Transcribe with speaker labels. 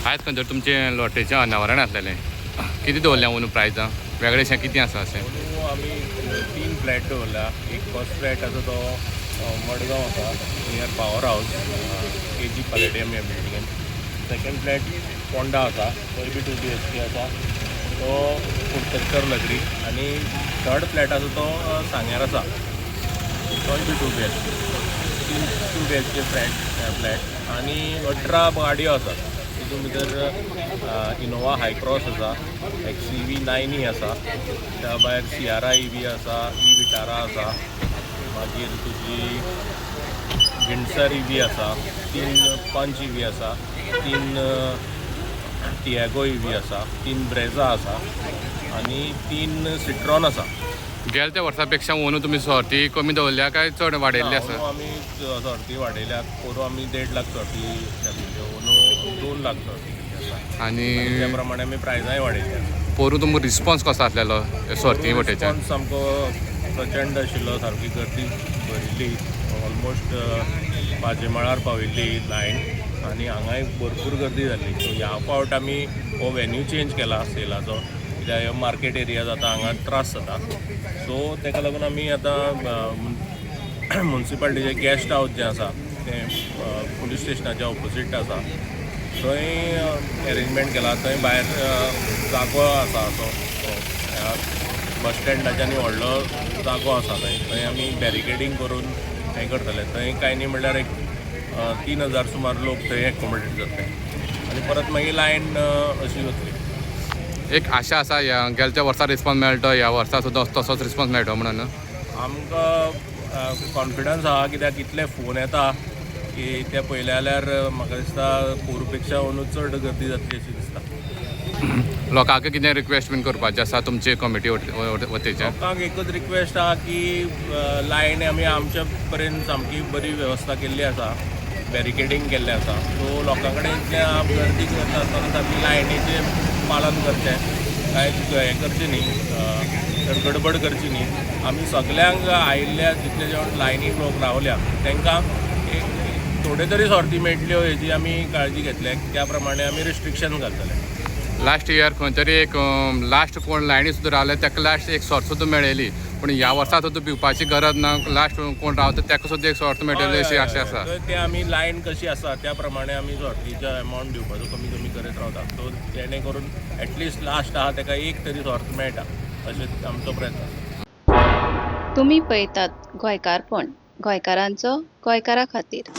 Speaker 1: आयज खंय तर तुमचे लॉटरीचें अनावरण आसलेलें कितें दवरलें अंदू प्रायजां वेगळेशें कितें आसा अशें?
Speaker 2: अंदू आमी 3 फ्लॅट दवरला. एक फर्स्ट फ्लॅट आसा तो मडगांव आसा नियर पावर हावस KG पॅलेडियम ह्या बिल्डिंगेन. सेकंड फ्लॅट पोंडा आसा तो बी 2 BHK आसा तो कुडचडकर नगरी. आनी थर्ड फ्लॅट आसा तो सांग्यार आसा तो बी 2 BHK. 2 BHK फ्लॅट आनी 18 गाडयो आसात. तितून भितर इनोवा हायक्रॉस आसा, XCV9 आसा, त्या भायर सियारा EV आसा, विटारा आसा, मागीर तुजी विंडसर EV आसा, 3 पंच EV आसा, 3 टियागो EV आसा, 3 ब्रेझा आसा आनी 3 सिट्रॉन आसा.
Speaker 1: गेल्या त्या वर्सा पेक्षा अंदू तुमी सर्ती कमी दवरल्या काय चड वाडयल्ली आसा?
Speaker 2: आमी सर्ती वाडयल्यात. पोरू आमी 1.5 लाख सर्ती घातिल्ल्यो, अंदू 2 लाख सर्ती केल्ली आसा
Speaker 1: आनी
Speaker 2: त्या प्रमाणे आमी प्रायजांय वाडयल्या.
Speaker 1: पोरू तुमकां रिस्पॉन्स कसो आसलेलो सर्ती वटेच्यान?
Speaker 2: रिस्पॉन्स सामको प्रचंड आशिल्लो. सारकी गर्दी भरिल्ली. ऑलमोस्ट पांचेमाळार पाविल्ली लायन आनी हांगाय भरपूर गर्दी जाल्ली. सो ह्या फावट आमी हो वेन्यू चेंज केला सेलाचो, कित्याक ह्यो मार्केट एरिया जाता, हांगा त्रास जाता. सो ताका लागून आमी आतां म्युन्सिपाल्टीचें गेस्ट हावस जें आसा तें पुलीस स्टेशनाच्या ऑपोजीट आसा थंय अरेंजमेंट केला. थंय भायर जागो आसा असो बस स्टँडाच्या आनी व्हडलो जागो आसा. थंय आमी बॅरिकेडींग करून हें करतले. थंय कांय न्ही म्हणल्यार एक 3000 सुमार लोक थंय एकोमोडेट जातले आनी परत मागीर लायन अशी वतली.
Speaker 1: एक आशा आसा गेल्या वर्सा रिस्पॉन्स मेळटो ह्या वर्सा सुद्दां तसोच रिस्पॉन्स मेळटो म्हणून?
Speaker 2: आमकां कॉन्फिडन्स आहा, कित्याक इतले फोन येता की ते पळयले जाल्यार म्हाका दिसता पोरू पेक्षा अंदू चड गर्दी जातली अशी दिसता.
Speaker 1: लोकांक कितें रिक्वेस्ट बीन करपाचें आसा तुमचे कमिटी वतीच्यान?
Speaker 2: लोकांक एकच रिक्वेस्ट आहा की लायन आमी आमचे पर्यंत सामकी बरी वेवस्था केल्ली आसा, बॅरिकेडींग केल्लें आसा. सो लोकां कडेन इतलें गर्दी करता आसतना सामकी लायनीचें पालन करचें, कांयच हें करचें न्ही, तर गडबड करची न्ही. आमी सगल्यांक आयिल्ल्या जितले जेवण लायनीक लोक रावल्या तांकां एक थोडे तरी सर्ती मेळटल्यो हेजी आमी काळजी घेतल्या. त्या प्रमाणे आमी रिस्ट्रिक्शन घालतले.
Speaker 1: लास्ट इयर खंय तरी एक लास्ट कोण लायनी सुद्दां रावले ताका लास्ट एक सर्त सुद्दां मेळयली, पूण ह्या वर्सा सुद्दां भिवपाची गरज ना. लास्ट कोण रावता ताका सुद्दां एक सर्त मेळटली अशी आशा आसा.
Speaker 2: ते आमी लायन कशी आसा त्या प्रमाणे आमी सर्तीचो एमावंट दिवपाचो कमी कमी करत रावता. सो जेणे करून एटलिस्ट लास्ट आहा ताका एक तरी सर्त मेळटा अशें आमचो प्रयत्न.
Speaker 3: तुम्ही पळयतात गोंयकारपण, गोंयकारांचो गोंयकारा खातीर.